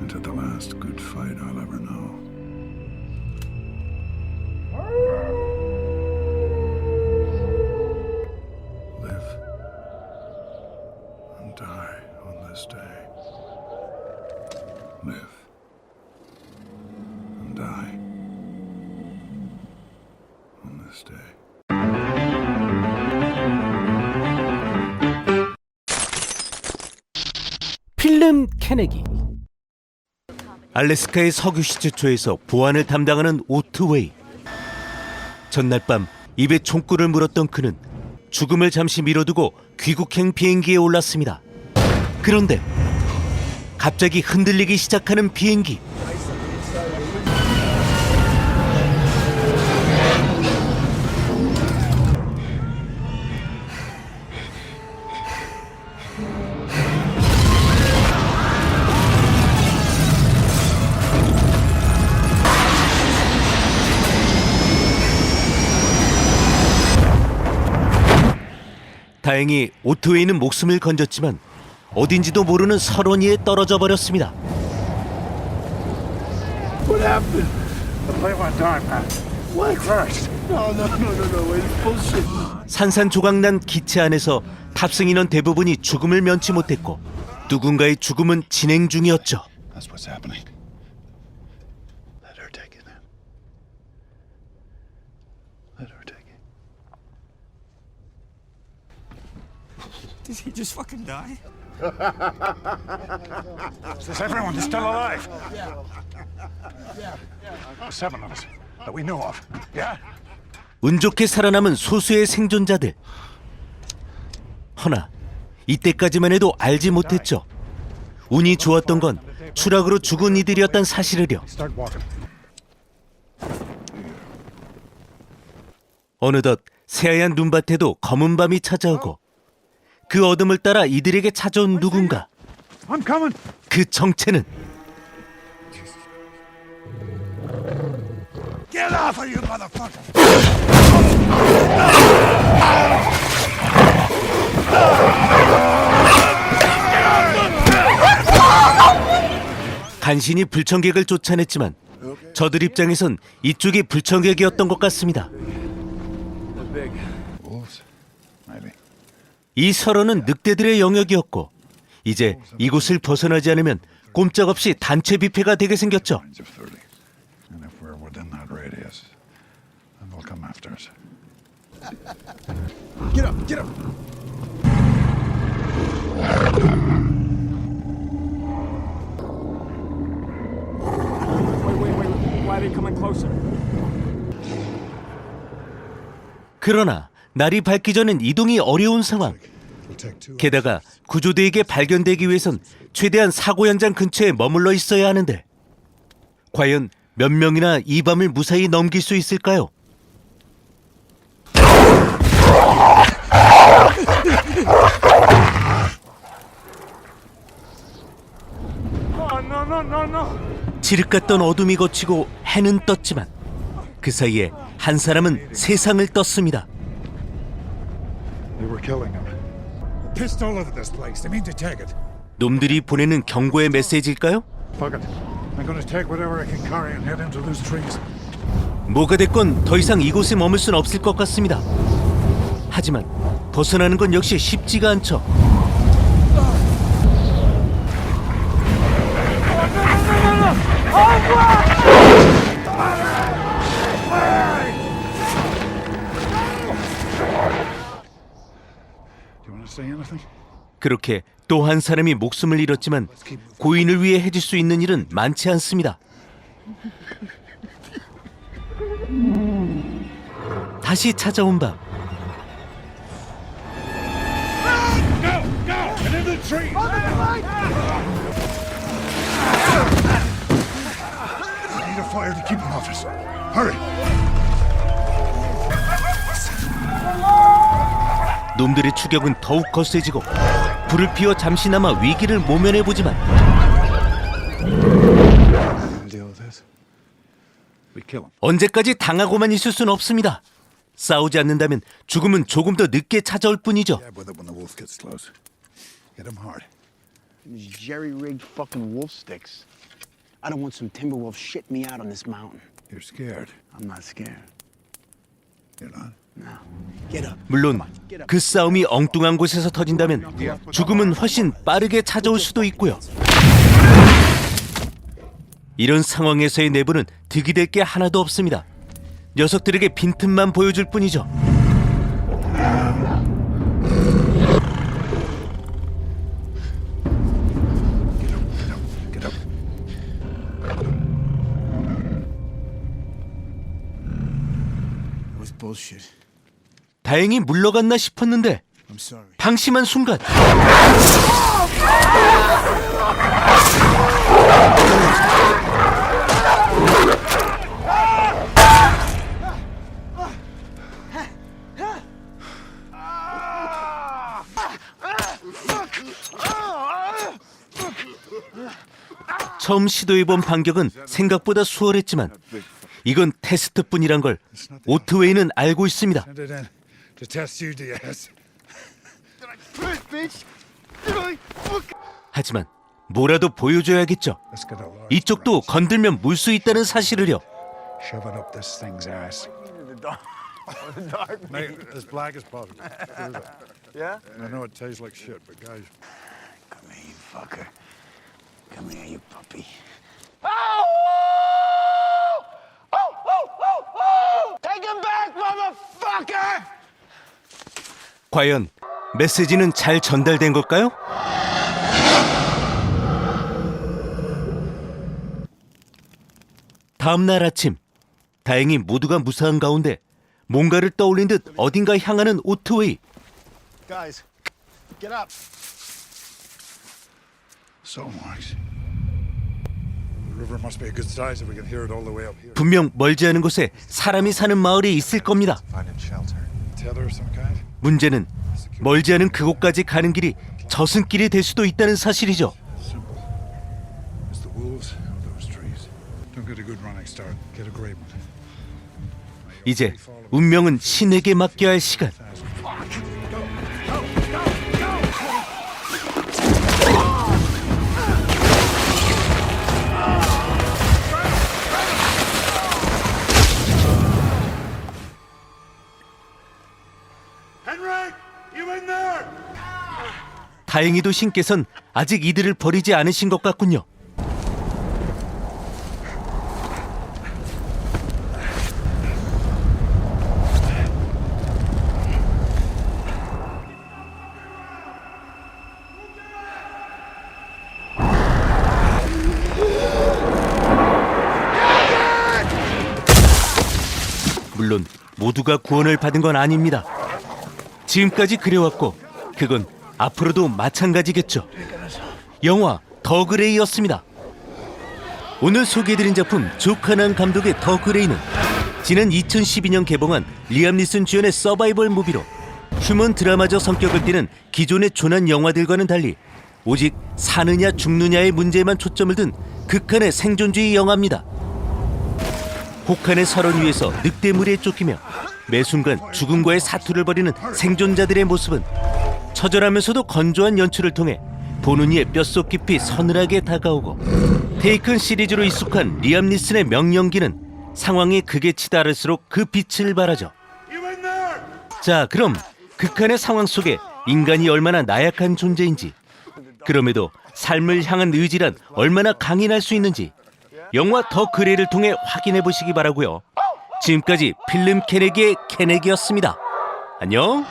into the last good fight I'll ever know. Live and die on this day. Live and die on this day. 필름 케네기. 알래스카의 석유 시추초에서 보안을 담당하는 오트웨이. 전날 밤 입에 총구를 물었던 그는 죽음을 잠시 미뤄두고 귀국행 비행기에 올랐습니다. 그런데 갑자기 흔들리기 시작하는 비행기. 다행히 오트웨이는 목숨을 건졌지만 어딘지도 모르는 설원위에 떨어져 버렸습니다. What happened? The plane went down, man. What crashed? No. It's bullshit. 산산조각난 기체 안에서 탑승 인원 대부분이 죽음을 면치 못했고 누군가의 죽음은 진행 중이었죠. That's what's happening. Let her take it. Let her take it. Did he just fucking die? Is everyone still alive? Seven of us that we know of. Yeah? 운 좋게 살아남은 소수의 생존자들. 허나 이때까지만 해도 알지 못했죠. 운이 좋았던 건 추락으로 죽은 이들이었단 사실을요. Start walking. 어느덧 새하얀 눈밭에도 검은 밤이 찾아오고 그 어둠을 따라 이들에게 찾아온 누군가. I'm coming. 그 정체는 Get off of you, motherfucker! 간신히 불청객을 쫓아냈지만 저들 입장에선 이쪽이 불청객이었던 것 같습니다. Wolves, maybe. 이 설원은 늑대들의 영역이었고 이제 이곳을 벗어나지 않으면 꼼짝없이 단체 뷔페가 되게 생겼죠. Range of 30. And if we're within that radius, then they'll come after us. Get up! Get up! Wait. Why are they coming closer? 그러나 날이 밝기 전엔 이동이 어려운 상황. We'll take two. 게다가 구조대에게 발견되기 위해선 최대한 사고 현장 근처에 머물러 있어야 하는데 과연 몇 명이나 이 밤을 무사히 넘길 수 있을까요? Oh, no. 지륵 같던 어둠이 걷히고 해는 떴지만 그 사이에 한 사람은 세상을 떴습니다. They were killing him. A pissed all over this place. They mean to take it. 놈들이 보내는 경고의 메시지일까요? Fuck it. I'm gonna take whatever I can carry and head into those trees. 뭐가 됐건 더 이상 이곳에 머물 순 없을 것 같습니다. 하지만 벗어나는 건 역시 쉽지가 않죠. Do you want to say anything? 그렇게 또 한 사람이 목숨을 잃었지만 고인을 위해 해줄 수 있는 일은 많지 않습니다. 다시 찾아온 밤. Go! Get into the trees! We need a fire to keep them off us. Hurry! 놈들의 추격은 더욱 거세지고 불을 피워 잠시나마 위기를 모면해보지만 We'll deal with this. We kill him. 언제까지 당하고만 있을 순 없습니다. 싸우지 않는다면 죽음은 조금 더 늦게 찾아올 뿐이죠. Jab with it when the wolf gets close. Hit him hard. These jerry-rigged fucking wolf sticks. I don't want some timber wolf shit me out on this mountain. You're scared. I'm not scared. You're not? No. Get up. 물론 그 싸움이 엉뚱한 곳에서 터진다면 죽음은 훨씬 빠르게 찾아올 수도 있고요. 이런 상황에서의 내부는 득이 될 게 하나도 없습니다. 녀석들에게 빈틈만 보여줄 뿐이죠. Get up. It was bullshit. 다행히 물러갔나 싶었는데 I'm sorry. 방심한 순간 처음 시도해본 반격은 생각보다 수월했지만 이건 테스트뿐이란 걸 오트웨이는 알고 있습니다. Send it in to test you, Diaz. 하지만 뭐라도 보여줘야겠죠. Let's get a large 이쪽도 건들면 물 수 있다는 사실을요. shove it up this thing's ass. Make it as black as possible. Yeah? I know it tastes like shit, but guys, Come here, you fucker. Come here, you puppy. Take him back, motherfucker! 과연 메시지는 잘 전달된 걸까요? 다음 날 아침, 다행히 모두가 무사한 가운데 뭔가를 떠올린 듯 어딘가 향하는 오트웨이. Guys, get up. so much. The river must be a good size if we can hear it all the way up here. 분명 멀지 않은 곳에 사람이 사는 마을이 있을 겁니다. Finding shelter. Tether of some kind? 문제는 멀지 않은 그곳까지 가는 길이 저승길이 될 수도 있다는 사실이죠. Simple. It's the wolves of those trees. Don't get a good running start. Get a great one. 이제 운명은 신에게 맡겨야 할 시간. Henrik, you in there? 다행히도 신께선 아직 이들을 버리지 않으신 것 같군요. 물론 모두가 구원을 받은 건 아닙니다. 지금까지 그래왔고 그건 앞으로도 마찬가지겠죠. 영화 더 그레이였습니다. 오늘 소개해드린 작품 조카난 감독의 더 그레이는 지난 2012년 개봉한 리암 니슨 주연의 서바이벌 무비로 휴먼 드라마적 성격을 띠는 기존의 조난 영화들과는 달리 오직 사느냐 죽느냐의 문제에만 초점을 둔 극한의 생존주의 영화입니다. 혹한의 설원 위에서 늑대무리에 쫓기며 매 순간 죽음과의 사투를 벌이는 생존자들의 모습은 처절하면서도 건조한 연출을 통해 보는 이의 뼛속 깊이 서늘하게 다가오고 테이큰 시리즈로 익숙한 리암 니슨의 명연기는 상황이 극에 치달을수록 그 빛을 발하죠. 자, 그럼 극한의 상황 속에 인간이 얼마나 나약한 존재인지, 그럼에도 삶을 향한 의지란 얼마나 강인할 수 있는지 영화 더 그레이를 통해 확인해 보시기 바라고요. 지금까지 필름 캐내기의 캐내기였습니다. 안녕.